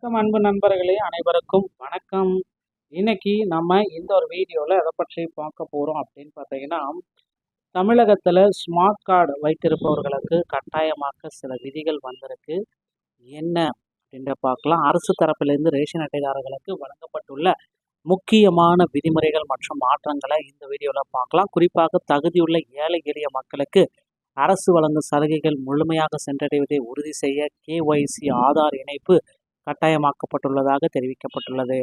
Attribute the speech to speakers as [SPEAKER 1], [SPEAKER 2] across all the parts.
[SPEAKER 1] வணக்கம் அன்பு நண்பர்களே, அனைவருக்கும் வணக்கம். இன்னைக்கு நம்ம இந்த ஒரு வீடியோவில் எதை பற்றி பார்க்க போகிறோம் அப்படின்னு பார்த்தீங்கன்னா, தமிழகத்தில் ஸ்மார்ட் கார்டு வைத்திருப்பவர்களுக்கு கட்டாயமாக சில விதிகள் வந்திருக்கு. என்ன அப்படின்ற பார்க்கலாம். அரசு தரப்பிலிருந்து ரேஷன் அட்டைதாரர்களுக்கு வழங்கப்பட்டுள்ள முக்கியமான விதிமுறைகள் மற்றும் மாற்றங்களை இந்த வீடியோவில் பார்க்கலாம். குறிப்பாக தகுதியுள்ள ஏழை எளிய மக்களுக்கு அரசு வழங்கும் சலுகைகள் முழுமையாக சென்றடைவதை உறுதி செய்ய KYC ஆதார் இணைப்பு கட்டாயமாக்கப்பட்டுள்ளதாக தெரிவிக்கப்பட்டுள்ளது.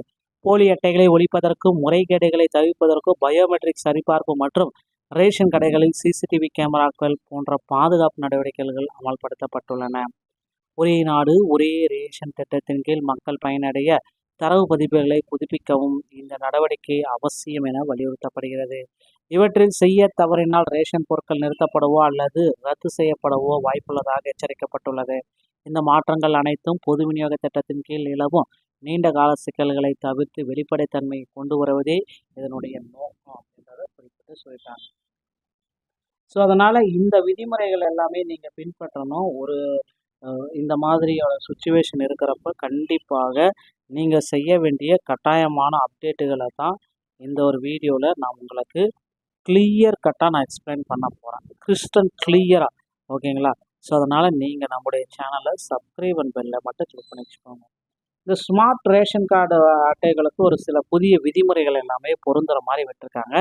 [SPEAKER 1] போலி அட்டைகளை ஒழிப்பதற்கும் முறைகேடுகளை தவிர்ப்பதற்கும் பயோமெட்ரிக் சரிபார்ப்பு மற்றும் ரேஷன் கடைகளில் CCTV கேமராக்கள் போன்ற பாதுகாப்பு நடவடிக்கைகள் அமல்படுத்தப்பட்டுள்ளன. ஒரே நாடு ஒரே ரேஷன் திட்டத்தின் கீழ் மக்கள் பயனடைய தரவு பதிப்புகளை புதுப்பிக்கவும் இந்த நடவடிக்கை அவசியம் என வலியுறுத்தப்படுகிறது. இவற்றில் செய்ய தவறினால் ரேஷன் பொருட்கள் நிறுத்தப்படவோ அல்லது ரத்து செய்யப்படவோ வாய்ப்புள்ளதாக எச்சரிக்கப்பட்டுள்ளது. இந்த மாற்றங்கள் அனைத்தும் பொது விநியோக திட்டத்தின் கீழ் நிலவும் நீண்ட கால சிக்கல்களை தவிர்த்து வெளிப்படைத்தன்மையை கொண்டு வருவதே இதனுடைய நோக்கம் அப்படின்றத குறிப்பிட்டு சொல்லிட்டாங்க. ஸோ அதனால் இந்த விதிமுறைகள் எல்லாமே நீங்கள் பின்பற்றணும். இந்த மாதிரியோட சுச்சுவேஷன் இருக்கிறப்ப கண்டிப்பாக நீங்கள் செய்ய வேண்டிய கட்டாயமான அப்டேட்டுகளை தான் இந்த ஒரு வீடியோவில் நான் உங்களுக்கு கிளியர் கட்டாக நான் எக்ஸ்பிளைன் பண்ண போகிறேன், கிறிஸ்டல் கிளியராக. ஓகேங்களா? ஸோ அதனால் நீங்கள் நம்முடைய சேனலை சப்ஸ்கிரைப் அண்ட் பெல்லை மட்டும் கிளிக் பண்ணி வச்சுக்கோங்க. இந்த ஸ்மார்ட் ரேஷன் கார்டு அட்டைகளுக்கு ஒரு சில புதிய விதிமுறைகள் எல்லாமே பொருந்துகிற மாதிரி விட்டுருக்காங்க.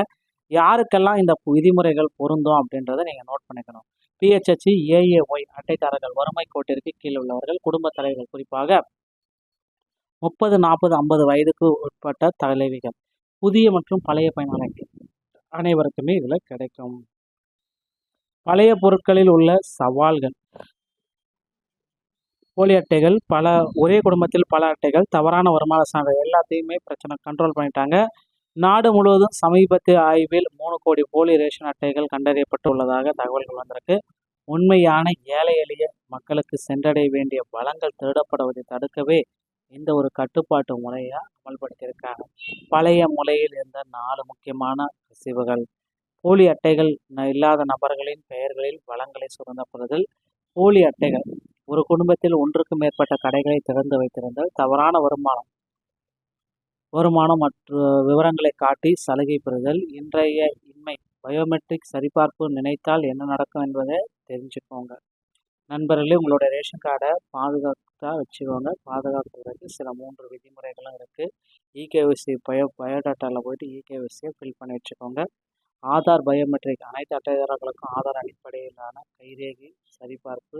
[SPEAKER 1] யாருக்கெல்லாம் இந்த விதிமுறைகள் பொருந்தும் அப்படின்றத நீங்கள் நோட் பண்ணிக்கணும். PHH AAY அட்டைதாரர்கள், வறுமை கோட்டிற்கு கீழ் உள்ளவர்கள், குடும்ப தலைவர்கள், குறிப்பாக 30, 40, 50 வயதுக்கு உட்பட்ட தலைவிகள், புதிய மற்றும் பழைய பயனாளர்கள் அனைவருக்குமே இதில் கிடைக்கும். பழைய பொருட்களில் உள்ள சவால்கள்: போலி அட்டைகள், ஒரே குடும்பத்தில் பல அட்டைகள், தவறான வருமான சான்றிதழ் எல்லாத்தையுமே பிரச்சனை கண்ட்ரோல் பண்ணிட்டாங்க. நாடு முழுவதும் சமீபத்திய ஆய்வில் 3 கோடி போலி ரேஷன் அட்டைகள் கண்டறியப்பட்டுள்ளதாக தகவல்கள் வந்திருக்கு. உண்மையான ஏழை எளிய மக்களுக்கு சென்றடைய வேண்டிய வளங்கள் திருடப்படுவதை தடுக்கவே இந்த ஒரு கட்டுப்பாட்டு முறையை அமல்படுத்தியிருக்காங்க. பழைய முறையில் இருந்த 4 முக்கியமான கசிவுகள்: போலி அட்டைகள் இல்லாத நபர்களின் பெயர்களில் வளங்களை சுரண்டப்படுதல், போலி அட்டைகள், ஒரு குடும்பத்தில் ஒன்றுக்கு மேற்பட்ட கடைகளை திறந்து வைத்திருந்தல், தவறான வருமானம் மற்றும் விவரங்களை காட்டி சலுகை பெறுதல், இன்றைய இன்மை, பயோமெட்ரிக் சரிபார்ப்பு நினைத்தால் என்ன நடக்கும் என்பதை தெரிஞ்சுக்கோங்க. நண்பர்களே, உங்களோட ரேஷன் கார்டை பாதுகாத்தா வச்சுக்கோங்க. பாதுகாக்கிறதுக்கு சில 3 விதிமுறைகளும் இருக்குது. EKYC பயோடாட்டாவில் போய்ட்டு EKYCயை ஃபில் பண்ணி வச்சுக்கோங்க. ஆதார் பயோமெட்ரிக், அனைத்து அட்டைதாரர்களுக்கும் ஆதார் அடிப்படையிலான கைரேகை சரிபார்ப்பு,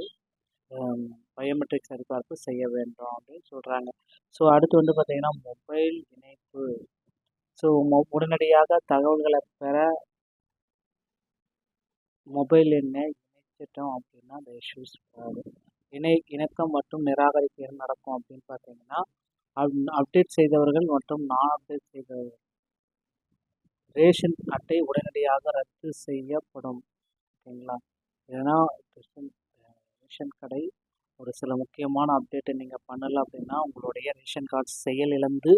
[SPEAKER 1] பயோமெட்ரிக் சரிபார்ப்பு செய்ய வேண்டும் அப்படின்னு சொல்கிறாங்க. ஸோ அடுத்து பார்த்திங்கன்னா மொபைல் இணைப்பு. ஸோ உடனடியாக தகவல்களை பெற மொபைல் எண்ணை இணைச்சிட்டோம் அப்படின்னா அந்த இஷ்யூஸ் வராது. இணக்கம் மற்றும் நிராகரிப்பு என்ன நடக்கும் அப்படின்னு பார்த்தீங்கன்னா, அப்டேட் செய்தவர்கள் மற்றும் நான் அப்டேட் செய்தவர்கள் ரேஷன் அட்டை உடனடியாக ரத்து செய்யப்படும். ஓகேங்களா? ஏன்னா ரேஷன் கடை ஒரு சில முக்கியமான அப்டேட்டை நீங்கள் பண்ணலை அப்படின்னா உங்களுடைய ரேஷன் கார்டு செயலிழந்து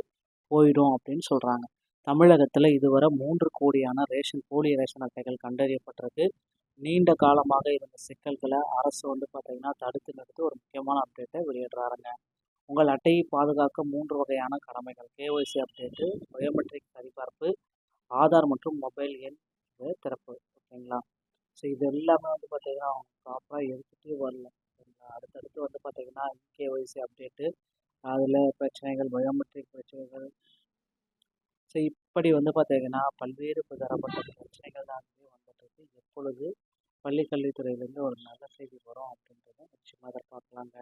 [SPEAKER 1] போயிடும் அப்படின்னு சொல்கிறாங்க. தமிழகத்தில் இதுவரை 3 கோடியான போலி ரேஷன் அட்டைகள் கண்டறியப்பட்டிருக்கு. நீண்ட காலமாக இருந்த சிக்கல்களை அரசு பார்த்திங்கன்னா தடுத்து நிறுத்தி ஒரு முக்கியமான அப்டேட்டை வெளியிடுறாருங்க. உங்கள் அட்டையை பாதுகாக்க 3 வகையான கடமைகள்: KYC அப்டேட்டு, பயோமெட்ரிக் சரிபார்ப்பு, ஆதார் மற்றும் மொபைல் எண் திறப்பு. ஓகேங்களா? ஸோ இது எல்லாமே பார்த்திங்கன்னா அவங்க ப்ராப்பராக எடுத்துகிட்டே வரல. அடுத்தடுத்து பார்த்திங்கன்னா EKYC அப்டேட்டு, அதில் பிரச்சனைகள், பயோமெட்ரிக் பிரச்சனைகள். ஸோ இப்படி பார்த்திங்கன்னா பல்வேறு தரப்பட்ட பிரச்சனைகள் தான் வந்துட்டு எப்பொழுது பள்ளிக்கல்வித்துறையிலேருந்து ஒரு நல்ல செய்தி வரும் அப்படின்றத நிச்சயமாக எதிர்பார்க்கலாங்க.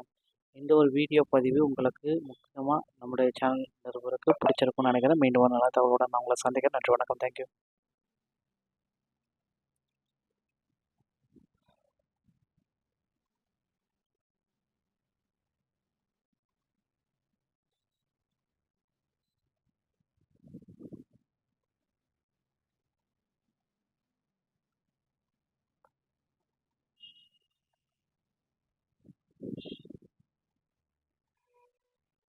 [SPEAKER 1] இந்த ஒரு வீடியோ பதிவு உங்களுக்கு முக்கியமாக நம்முடைய சேனல் நிறுவனருக்கு பிடிச்சிருக்கும்னு நினைக்கிறேன். மீண்டும் ஒரு நல்ல தகவலோட நான் உங்களை சந்திக்கிறேன். நன்றி, வணக்கம், தேங்க்யூ.